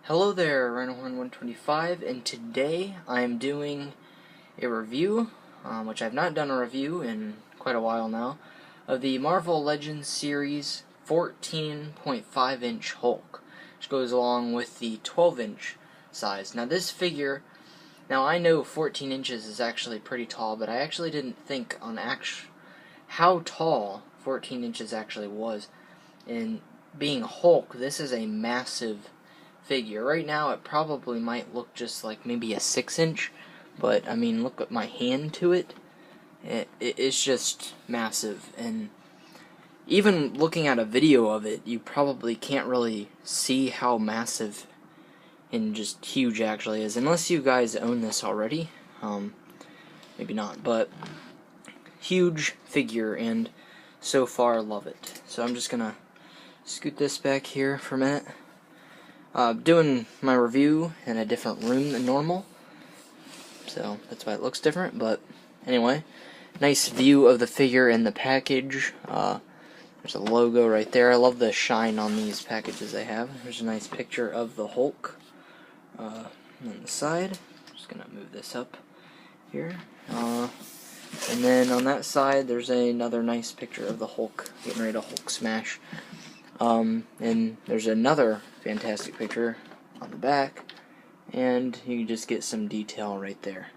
Hello there, Rhinohorn125, and today I am doing a review, which I've not done a review in quite a while now, of the Marvel Legends series 14.5-inch Hulk, which goes along with the 12-inch size. Now this figure, I know 14 inches is actually pretty tall, but I actually didn't think on how tall 14 inches actually was. And being Hulk, this is a massive figure. Right now it probably might look just like maybe a 6-inch, but I mean, look at my hand to it. It's just massive, and even looking at a video of it, you probably can't really see how massive and just huge actually is, unless you guys own this already. Maybe not, but huge figure, and so far love it. So I'm just gonna scoot this back here for a minute. Doing my review in a different room than normal, so that's why it looks different. But anyway, nice view of the figure in the package. There's a logo right there. I love the shine on these packages they have. There's a nice picture of the Hulk on the side. I'm just gonna move this up here, and then on that side there's another nice picture of the Hulk getting ready to Hulk smash. And there's another fantastic picture on the back, and you can just get some detail right there.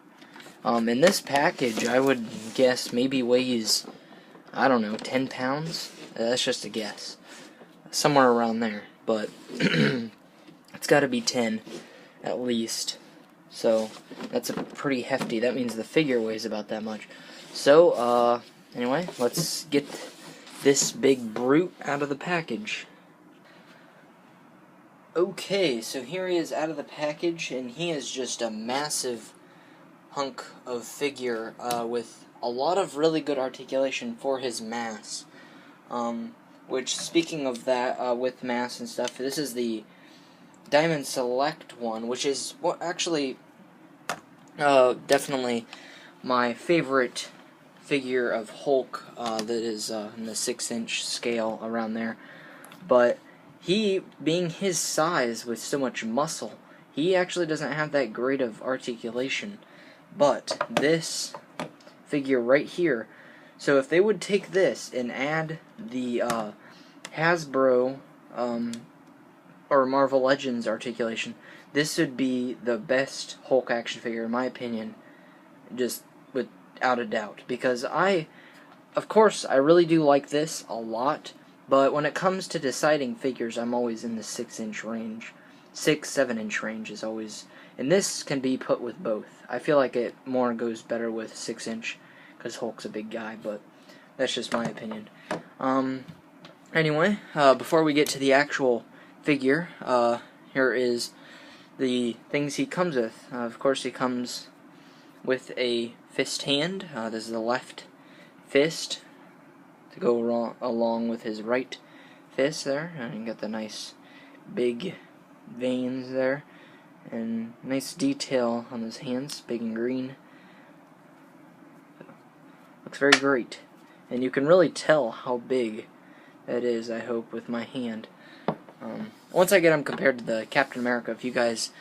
In this package, I would guess maybe weighs, I don't know, 10 pounds? That's just a guess. Somewhere around there, but it's gotta be 10, at least. So, that's a pretty hefty, that means the figure weighs about that much. So, anyway, let's get this big brute out of the package. Okay, so here he is out of the package, and he is just a massive hunk of figure with a lot of really good articulation for his mass. Which, speaking of that, with mass and stuff, this is the Diamond Select one, which is actually definitely my favorite figure of Hulk that is in the 6-inch scale around there. But he, being his size with so much muscle, he actually doesn't have that great of articulation. But this figure right here, so if they would take this and add the Hasbro or Marvel Legends articulation, this would be the best Hulk action figure in my opinion, just without a doubt, because of course, I really do like this a lot, but when it comes to deciding figures, I'm always in the 6-inch range. 7-inch range is always, and this can be put with both. I feel like it more goes better with 6-inch, because Hulk's a big guy, but that's just my opinion. Anyway, before we get to the actual figure, here is the things he comes with. Of course, he comes with a fist hand. This is the left fist to go along with his right fist there, and you got the nice big veins there, and nice detail on his hands, big and green. Looks very great, and you can really tell how big that is, I hope, with my hand. Once I get him compared to the Captain America, if you guys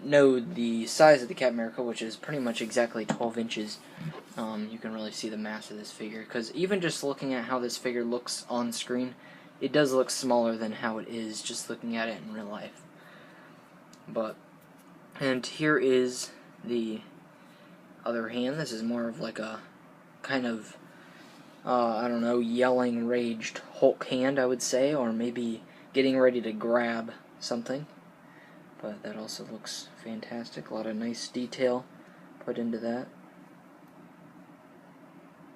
know the size of the Captain America, which is pretty much exactly 12 inches, you can really see the mass of this figure, because even just looking at how this figure looks on screen, it does look smaller than how it is just looking at it in real life. And here is the other hand. This is more of like a kind of, I don't know, yelling, raged Hulk hand, I would say, or maybe getting ready to grab something. But that also looks fantastic. A lot of nice detail put into that.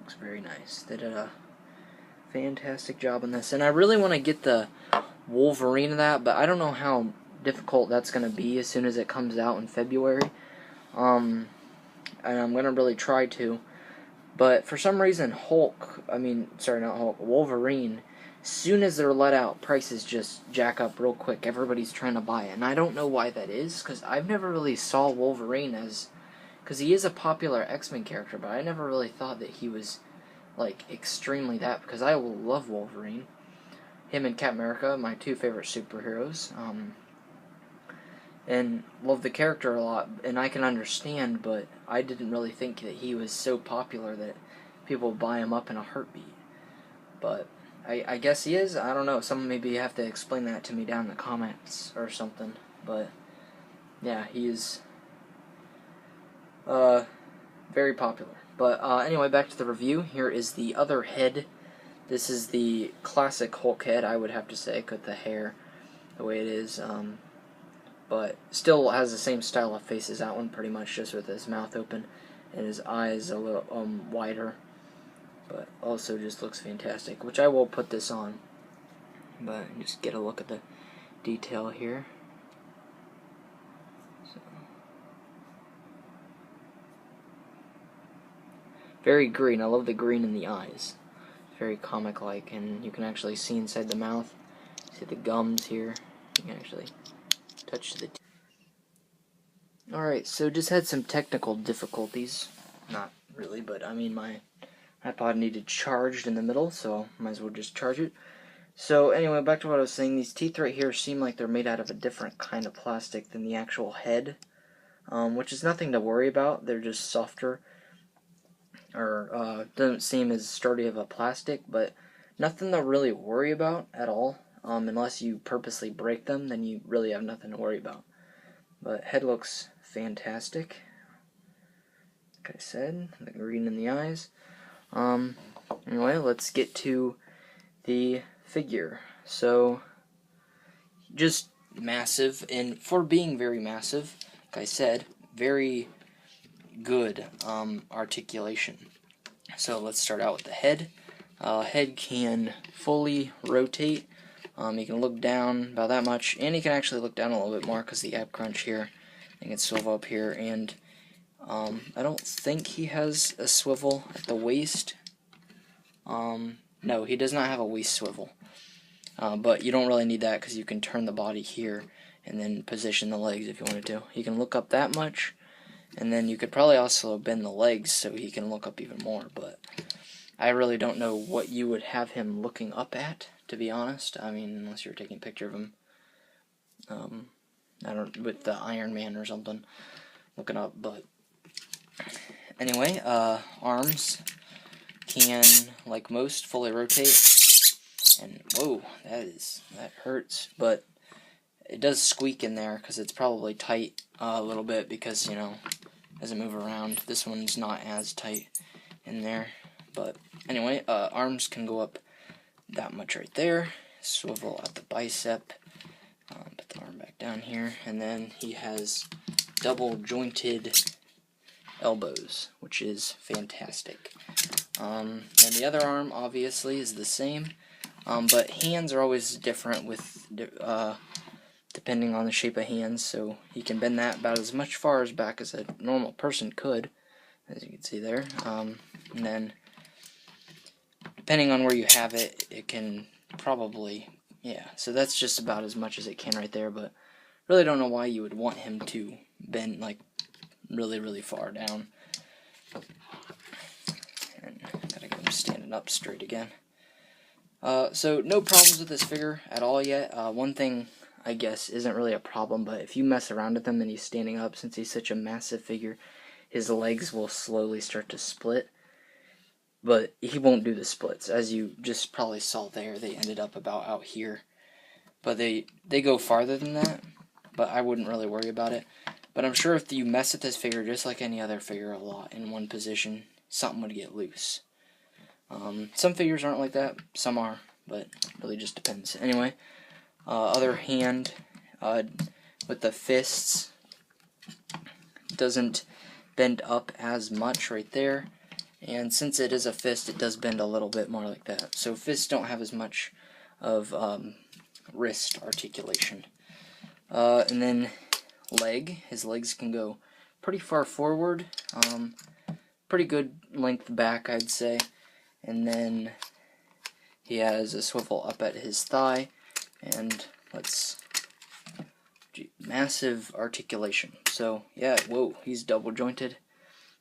Looks very nice. They did a fantastic job on this. And I really want to get the Wolverine of that, but I don't know how difficult that's going to be as soon as it comes out in February. And I'm going to really try to. But for some reason, Wolverine, as soon as they're let out, prices just jack up real quick. Everybody's trying to buy it, and I don't know why that is, because I've never really saw Wolverine because he is a popular X-Men character, but I never really thought that he was, like, extremely that, because I love Wolverine. Him and Captain America, my two favorite superheroes. and love the character a lot, and I can understand, but I didn't really think that he was so popular that people would buy him up in a heartbeat. But I guess he is. I don't know. Someone maybe have to explain that to me down in the comments or something. But yeah, he is very popular. But anyway, back to the review. Here is the other head. This is the classic Hulk head, I would have to say, with the hair the way it is. But still has the same style of face as that one, pretty much, just with his mouth open and his eyes a little wider. But also just looks fantastic, which I will put this on. But just get a look at the detail here. So. Very green. I love the green in the eyes. Very comic-like, and you can actually see inside the mouth. See the gums here. You can actually touch the teeth. Alright, so just had some technical difficulties. Not really, but I mean my iPod needed charged in the middle, so might as well just charge it. So anyway, back to what I was saying. These teeth right here seem like they're made out of a different kind of plastic than the actual head, which is nothing to worry about. They're just softer, or doesn't seem as sturdy of a plastic, but nothing to really worry about at all. Unless you purposely break them, then you really have nothing to worry about. But head looks fantastic. Like I said, the green in the eyes. Anyway, let's get to the figure. So, just massive, and for being very massive, like I said, very good articulation. So let's start out with the head. Head can fully rotate. You can look down about that much, and you can actually look down a little bit more because the ab crunch here. You can swivel up here, and I don't think he has a swivel at the waist. No, he does not have a waist swivel. But you don't really need that because you can turn the body here and then position the legs if you wanted to. He can look up that much, and then you could probably also bend the legs so he can look up even more, but I really don't know what you would have him looking up at, to be honest. I mean, unless you're taking a picture of him, I don't, with the Iron Man or something, looking up, but anyway, arms can, like most, fully rotate, and whoa, that hurts, but it does squeak in there, because it's probably tight a little bit, because, you know, doesn't move around. This one's not as tight in there. But anyway, arms can go up that much right there. Swivel at the bicep. Put the arm back down here. And then he has double jointed elbows, which is fantastic. And the other arm, obviously, is the same. But hands are always different with depending on the shape of hands. So he can bend that about as much far as back as a normal person could, as you can see there. And then depending on where you have it, it can probably, yeah, so that's just about as much as it can right there, but really don't know why you would want him to bend, like, really, really far down. And gotta get him standing up straight again. So no problems with this figure at all yet. One thing, I guess, isn't really a problem, but if you mess around with him and he's standing up, since he's such a massive figure, his legs will slowly start to split. But he won't do the splits. As you just probably saw there, they ended up about out here. But they go farther than that, but I wouldn't really worry about it. But I'm sure if you mess with this figure, just like any other figure a lot, in one position, something would get loose. Some figures aren't like that, some are, but it really just depends. Anyway, other hand, with the fists, doesn't bend up as much right there. And since it is a fist, it does bend a little bit more like that. So fists don't have as much of wrist articulation. And then his legs can go pretty far forward. Pretty good length back, I'd say. And then he has a swivel up at his thigh. And massive articulation. So yeah, whoa, he's double jointed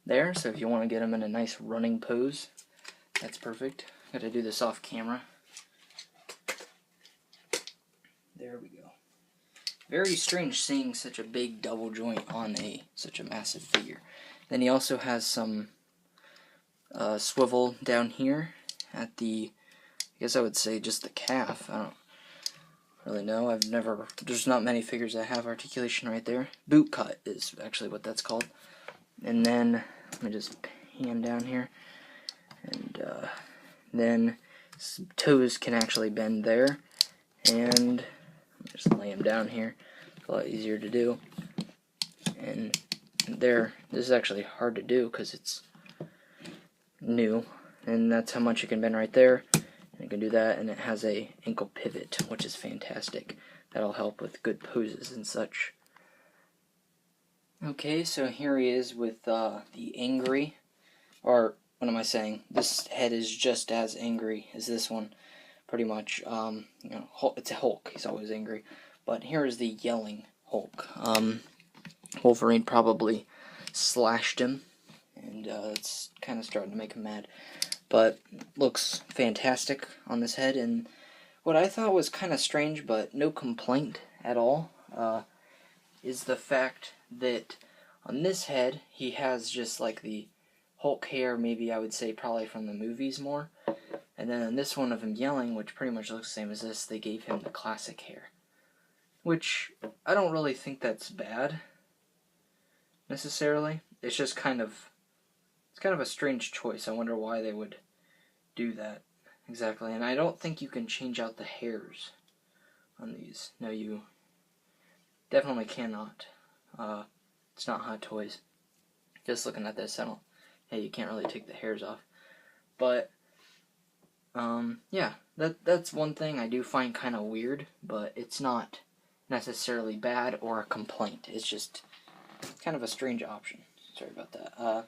there, so if you want to get him in a nice running pose, that's perfect. Gotta do this off camera. There we go. very strange seeing such a big double joint on such a massive figure. Then he also has some swivel down here at the, I guess I would say just the calf. I don't really know. There's not many figures that have articulation right there. Boot cut is actually what that's called. And then, let me just pan down here. And then some toes can actually bend there. And just lay them down here. It's a lot easier to do. And there, this is actually hard to do because it's new. And that's how much you can bend right there. And you can do that, and it has a ankle pivot, which is fantastic. That'll help with good poses and such. Okay, so here he is with the angry, or what am I saying? This head is just as angry as this one, pretty much. You know, it's a Hulk. He's always angry. But here is the yelling Hulk. Wolverine probably slashed him, and it's kind of starting to make him mad. But looks fantastic on this head, and what I thought was kind of strange, but no complaint at all, is the fact that on this head, he has just like the Hulk hair, maybe I would say probably from the movies more, and then on this one of him yelling, which pretty much looks the same as this, they gave him the classic hair, which I don't really think that's bad, necessarily. It's just kind of a strange choice. I wonder why they would do that exactly. And I don't think you can change out the hairs on these. No, you definitely cannot. It's not Hot Toys. Just looking at this, hey, you can't really take the hairs off. But yeah, that's one thing I do find kind of weird, but it's not necessarily bad or a complaint. It's just kind of a strange option. Sorry about that.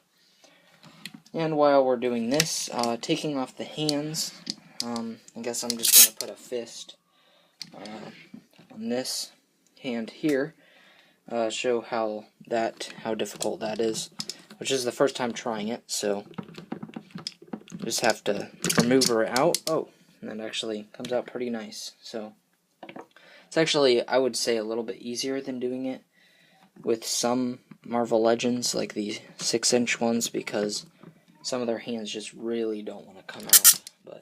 And while we're doing this, taking off the hands, I guess I'm just going to put a fist on this hand here, show how difficult that is, which is the first time trying it, so just have to remove her out. Oh, and that actually comes out pretty nice. So it's actually, I would say, a little bit easier than doing it with some Marvel Legends, like the 6-inch ones, because some of their hands just really don't want to come out, but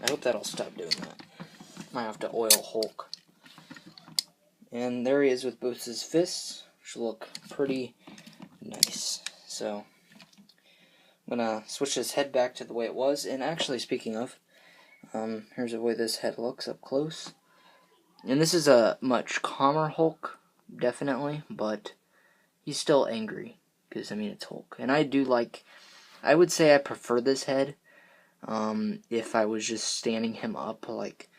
I hope that'll stop doing that. Might have to oil Hulk. And there he is with both his fists, which look pretty nice. So I'm going to switch his head back to the way it was, and actually, speaking of, here's the way this head looks up close. And this is a much calmer Hulk, definitely, but he's still angry, because, I mean, it's Hulk. And I would say I prefer this head if I was just standing him up, like,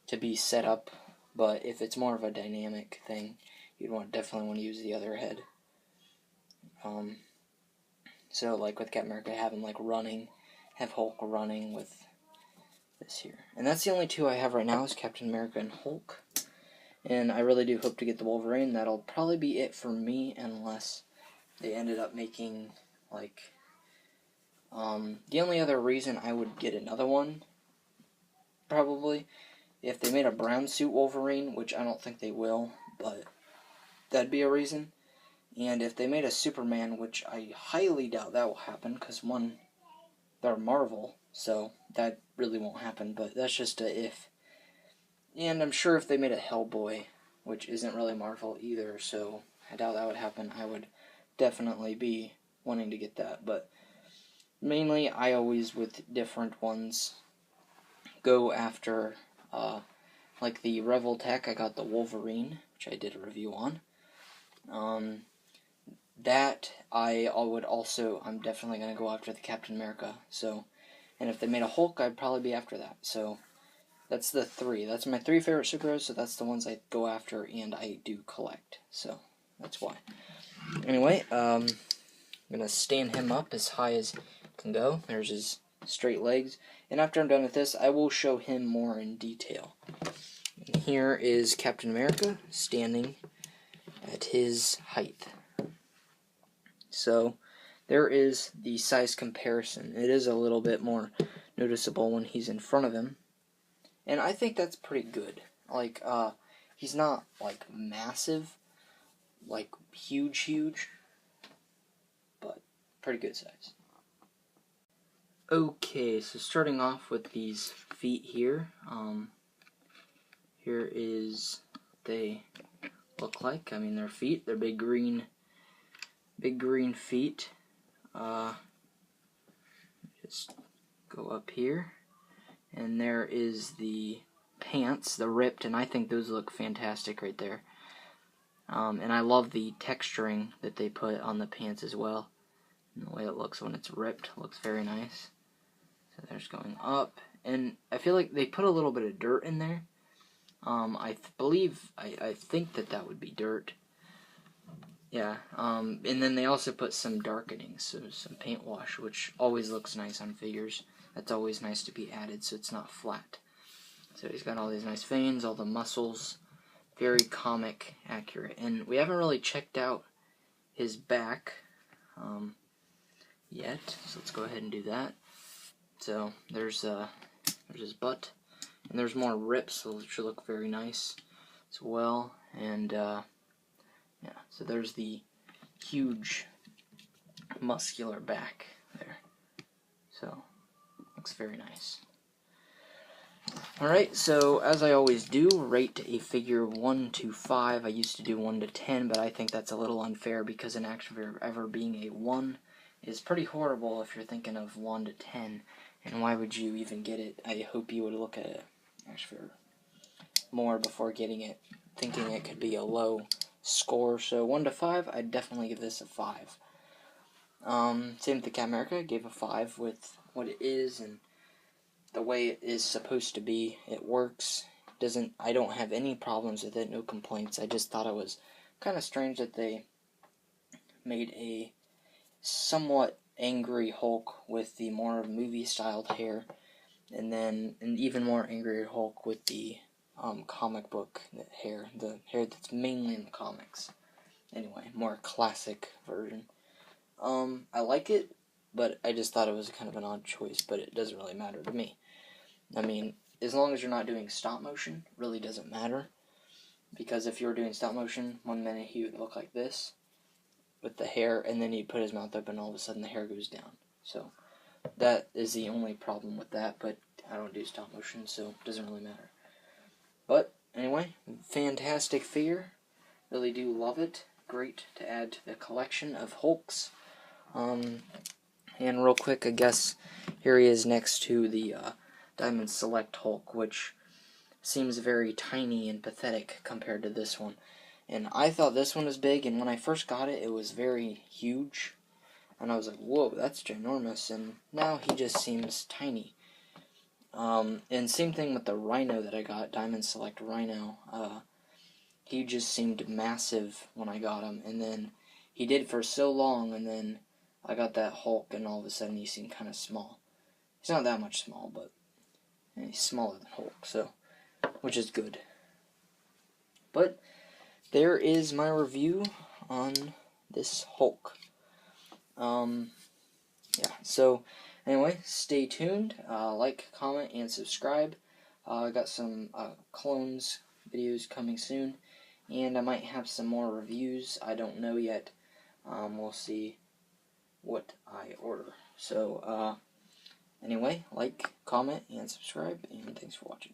to be set up. But if it's more of a dynamic thing, you'd definitely want to use the other head. So, like, with Captain America, have him, like, have Hulk running with this here. And that's the only two I have right now, is Captain America and Hulk. And I really do hope to get the Wolverine. That'll probably be it for me, unless they ended up making, like, the only other reason I would get another one, probably, if they made a brown suit Wolverine, which I don't think they will, but that'd be a reason. And if they made a Superman, which I highly doubt that will happen, because one, they're Marvel, so that really won't happen, but that's just a if. And I'm sure if they made a Hellboy, which isn't really Marvel either, so I doubt that would happen, I would definitely be wanting to get that, but mainly, I always, with different ones, go after, like the Revoltech, I got the Wolverine, which I did a review on. That, I'm definitely going to go after the Captain America, so, and if they made a Hulk, I'd probably be after that, so, that's the three. That's my three favorite superheroes, so that's the ones I go after, and I do collect, so, that's why. Anyway, I'm going to stand him up as high as can go. There's his straight legs. And after I'm done with this, I will show him more in detail. And here is Captain America standing at his height. So there is the size comparison. It is a little bit more noticeable when he's in front of him. And I think that's pretty good. Like, He's not, like, massive, like, huge, but pretty good size. Okay, so starting off with these feet here, here is what they look like. I mean, their feet, they're big green feet. Just go up here, and there is the pants, the ripped, and I think those look fantastic right there. And I love the texturing that they put on the pants as well. And the way it looks when it's ripped looks very nice. So there's going up, and I feel like they put a little bit of dirt in there. I think that would be dirt. Yeah, and then they also put some darkening, so some paint wash, which always looks nice on figures. That's always nice to be added so it's not flat. So he's got all these nice veins, all the muscles, very comic accurate. And we haven't really checked out his back yet, so let's go ahead and do that. So there's his butt, and there's more rips, so it should look very nice as well. And yeah, so there's the huge muscular back there. So looks very nice. Alright, so as I always do, rate a figure 1 to 5. I used to do 1 to 10, but I think that's a little unfair because an action figure ever being a 1 is pretty horrible if you're thinking of 1 to 10. And why would you even get it? I hope you would look at it action figure more before getting it, thinking it could be a low score. So 1 to 5, I'd definitely give this a 5. Same with the Captain America. I gave a 5 with what it is and the way it is supposed to be. It works. I don't have any problems with it, no complaints. I just thought it was kind of strange that they made a somewhat angry Hulk with the more movie-styled hair, and then an even more angry Hulk with the comic book hair, the hair that's mainly in the comics. Anyway, more classic version. I like it, but I just thought it was kind of an odd choice, but it doesn't really matter to me. I mean, as long as you're not doing stop motion, it really doesn't matter. Because if you were doing stop motion, one minute he would look like this with the hair, and then he'd put his mouth up and all of a sudden the hair goes down. So that is the only problem with that, but I don't do stop motion, so it doesn't really matter. But anyway, fantastic figure. Really do love it. Great to add to the collection of Hulks. And real quick, I guess here he is next to the Diamond Select Hulk, which seems very tiny and pathetic compared to this one. And I thought this one was big, and when I first got it, it was very huge. And I was like, whoa, that's ginormous. And now he just seems tiny. And same thing with the Rhino that I got, Diamond Select Rhino. He just seemed massive when I got him. And then he did for so long, and then I got that Hulk, and all of a sudden he seemed kind of small. He's not that much small, but he's smaller than Hulk, so, which is good. But there is my review on this Hulk. Yeah, so anyway, stay tuned. Like, comment, and subscribe. I got some clones videos coming soon, and I might have some more reviews. I don't know yet. We'll see what I order. So, anyway, like, comment, and subscribe, and thanks for watching.